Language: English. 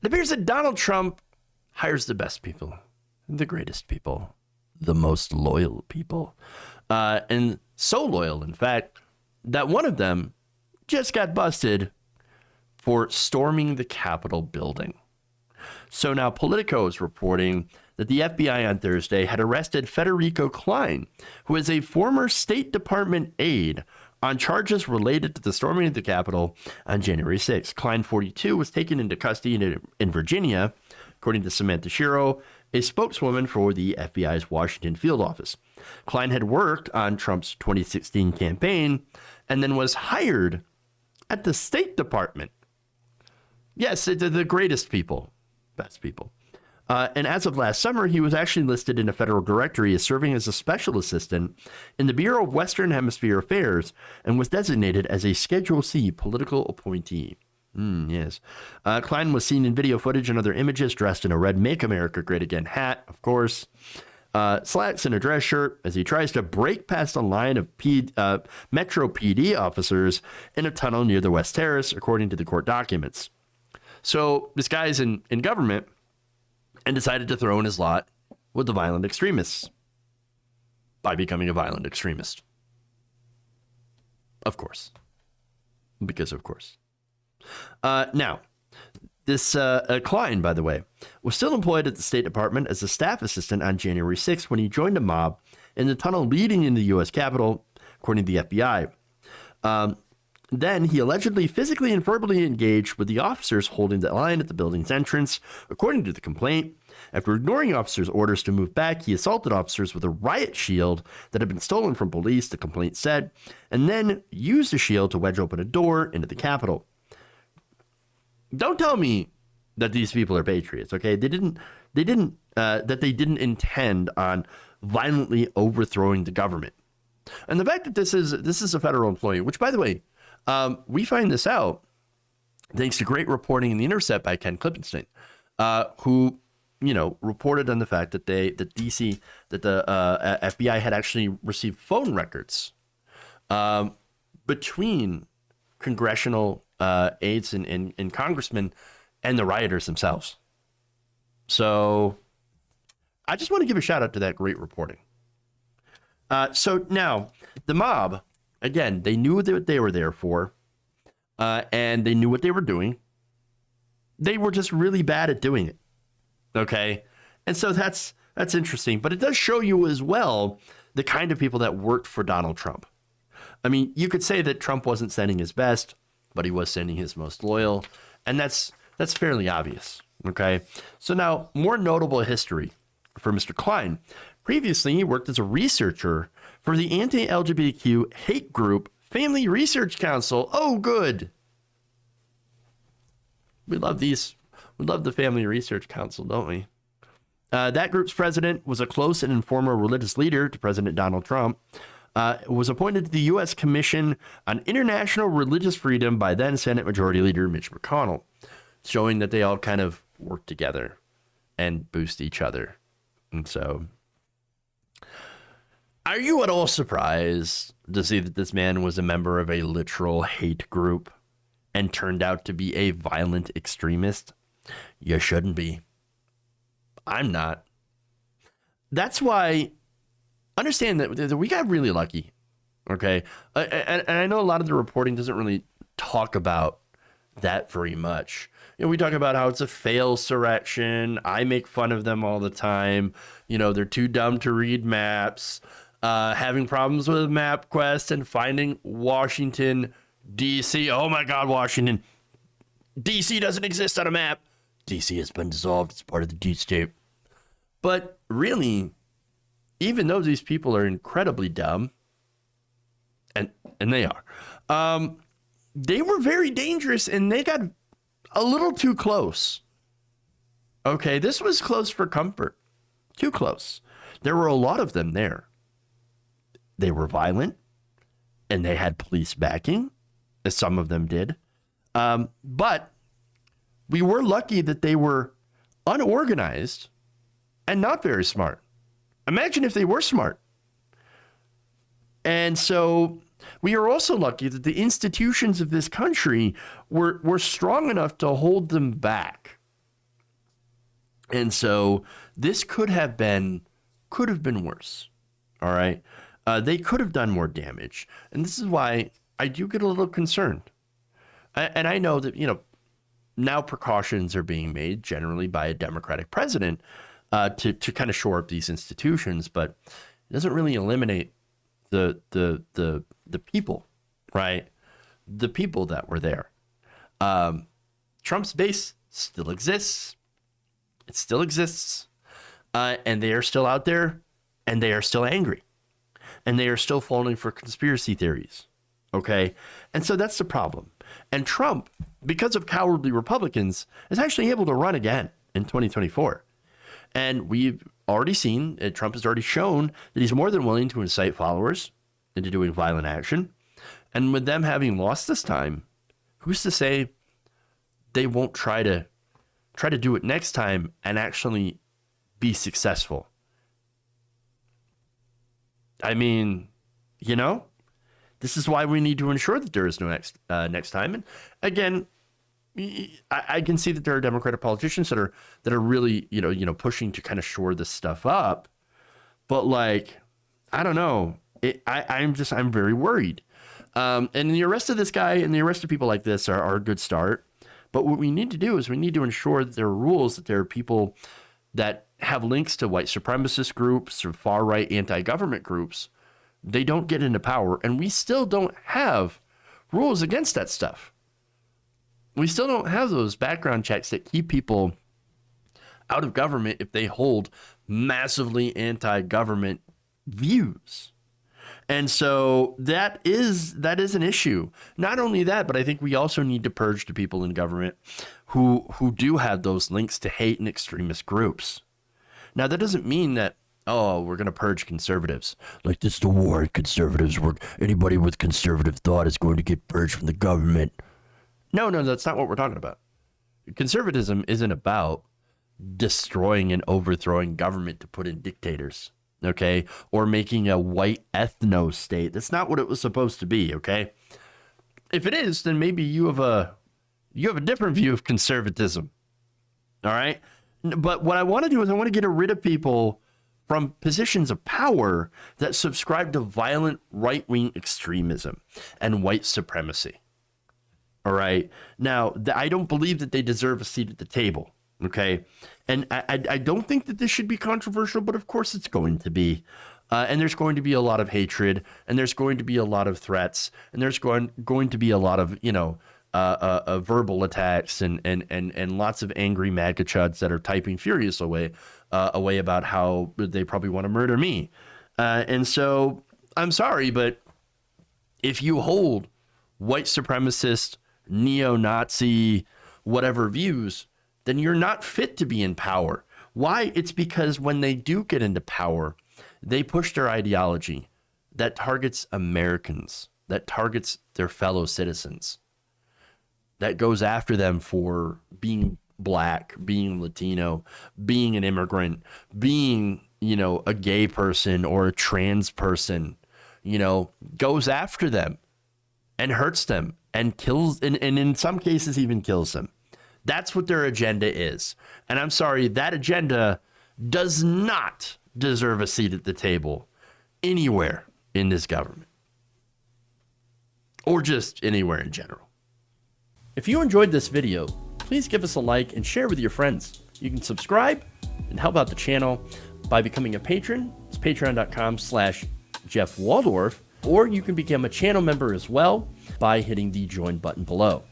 It appears that Donald Trump hires the best people, the greatest people, the most loyal people, and so loyal, in fact, that one of them just got busted for storming the Capitol building. So now Politico is reporting that the FBI on Thursday had arrested Federico Klein, who is a former State Department aide, on charges related to the storming of the Capitol on January 6th. Klein, 42, was taken into custody in Virginia, according to Samantha Shiro, a spokeswoman for the FBI's Washington field office. Klein had worked on Trump's 2016 campaign and then was hired at the State Department. Yes, the greatest people, best people. And as of last summer, he was actually listed in a federal directory as serving as a special assistant in the Bureau of Western Hemisphere Affairs and was designated as a Schedule C political appointee. Yes. Klein was seen in video footage and other images dressed in a red Make America Great Again hat, of course, slacks and a dress shirt as he tries to break past a line of Metro PD officers in a tunnel near the West Terrace, according to the court documents. So this guy's in government and decided to throw in his lot with the violent extremists by becoming a violent extremist. Of course. Because of course. Now, this Klein, by the way, was still employed at the State Department as a staff assistant on January 6th when he joined a mob in the tunnel leading into the U.S. Capitol, according to the FBI. Then he allegedly physically and verbally engaged with the officers holding the line at the building's entrance, according to the complaint. After ignoring officers' orders to move back, he assaulted officers with a riot shield that had been stolen from police, the complaint said, and then used the shield to wedge open a door into the Capitol. Don't tell me that these people are patriots, okay? They didn't intend on violently overthrowing the government. And the fact that this is a federal employee, which, by the way, we find this out thanks to great reporting in The Intercept by Ken Klippenstein, who, reported on the fact that the FBI had actually received phone records between congressional aides and congressmen and the rioters themselves. So I just want to give a shout out to that great reporting. So now the mob, again, they knew what they were there for, and they knew what they were doing. They were just really bad at doing it. Okay. And so that's interesting, but it does show you as well the kind of people that worked for Donald Trump. I mean, you could say that Trump wasn't sending his best, but he was sending his most loyal. And that's fairly obvious. Okay. So now, more notable history for Mr. Klein. Previously, he worked as a researcher for the anti-LGBTQ hate group Family Research Council. Oh, good. We love these. We love the Family Research Council, don't we? That group's president was a close and former religious leader to President Donald Trump. Was appointed to the U.S. Commission on International Religious Freedom by then Senate Majority Leader Mitch McConnell, showing that they all kind of work together and boost each other. And so, are you at all surprised to see that this man was a member of a literal hate group and turned out to be a violent extremist? You shouldn't be. I'm not. That's why, understand that we got really lucky, okay? And I know a lot of the reporting doesn't really talk about that very much. We talk about how it's a fail-surrection. I make fun of them all the time. They're too dumb to read maps, having problems with MapQuest and finding Washington, D.C. Oh my God, Washington. D.C. doesn't exist on a map. D.C. has been dissolved. It's part of the deep state. But really, even though these people are incredibly dumb, and they are, they were very dangerous and they got a little too close. Okay, this was close for comfort. Too close. There were a lot of them there. They were violent and they had police backing, as some of them did. But we were lucky that they were unorganized and not very smart. Imagine if they were smart. And so we are also lucky that the institutions of this country were strong enough to hold them back. And so this could have been worse. All right. They could have done more damage. And this is why I do get a little concerned. And I know that, now precautions are being made generally by a Democratic president to kind of shore up these institutions, but it doesn't really eliminate the people, right? The people that were there. Trump's base still exists. It still exists. And they are still out there, and they are still angry. And they are still falling for conspiracy theories. Okay? And so that's the problem. And Trump, because of cowardly Republicans, is actually able to run again in 2024. And we've already seen, Trump has already shown that he's more than willing to incite followers into doing violent action. And with them having lost this time, who's to say they won't try to do it next time and actually be successful? I mean, this is why we need to ensure that there is no next time. And again, I can see that there are Democratic politicians that are really, pushing to kind of shore this stuff up. But I don't know. I'm very worried. And the arrest of this guy and the arrest of people like this are a good start. But what we need to do is we need to ensure that there are rules, that there are people that have links to white supremacist groups or far-right anti-government groups. They don't get into power, and we still don't have rules against that stuff. We still don't have those background checks that keep people out of government if they hold massively anti-government views. And so that is an issue. Not only that, but I think we also need to purge the people in government who do have those links to hate and extremist groups. Now, that doesn't mean that, we're going to purge conservatives. Like this is the war on conservatives, where anybody with conservative thought is going to get purged from the government. No, that's not what we're talking about. Conservatism isn't about destroying and overthrowing government to put in dictators, okay? Or making a white ethno state. That's not what it was supposed to be, okay? If it is, then maybe you have a different view of conservatism, all right? But what I want to do is I want to get rid of people from positions of power that subscribe to violent right-wing extremism and white supremacy. All right. Now, I don't believe that they deserve a seat at the table. Okay. And I don't think that this should be controversial, but of course it's going to be. And there's going to be a lot of hatred, and there's going to be a lot of threats, and there's going to be a lot of, verbal attacks and lots of angry MAGA chuds that are typing furious away about how they probably want to murder me. And so I'm sorry, but if you hold white supremacist, neo-Nazi, whatever views, then you're not fit to be in power. Why? It's because when they do get into power, they push their ideology that targets Americans, that targets their fellow citizens, that goes after them for being Black, being Latino, being an immigrant, being, a gay person or a trans person, goes after them and hurts them and kills, and in some cases even kills them. That's what their agenda is. And I'm sorry, that agenda does not deserve a seat at the table anywhere in this government, or just anywhere in general. If you enjoyed this video, please give us a like and share with your friends. You can subscribe and help out the channel by becoming a patron. It's patreon.com/Jeff Waldorf, or you can become a channel member as well by hitting the join button below.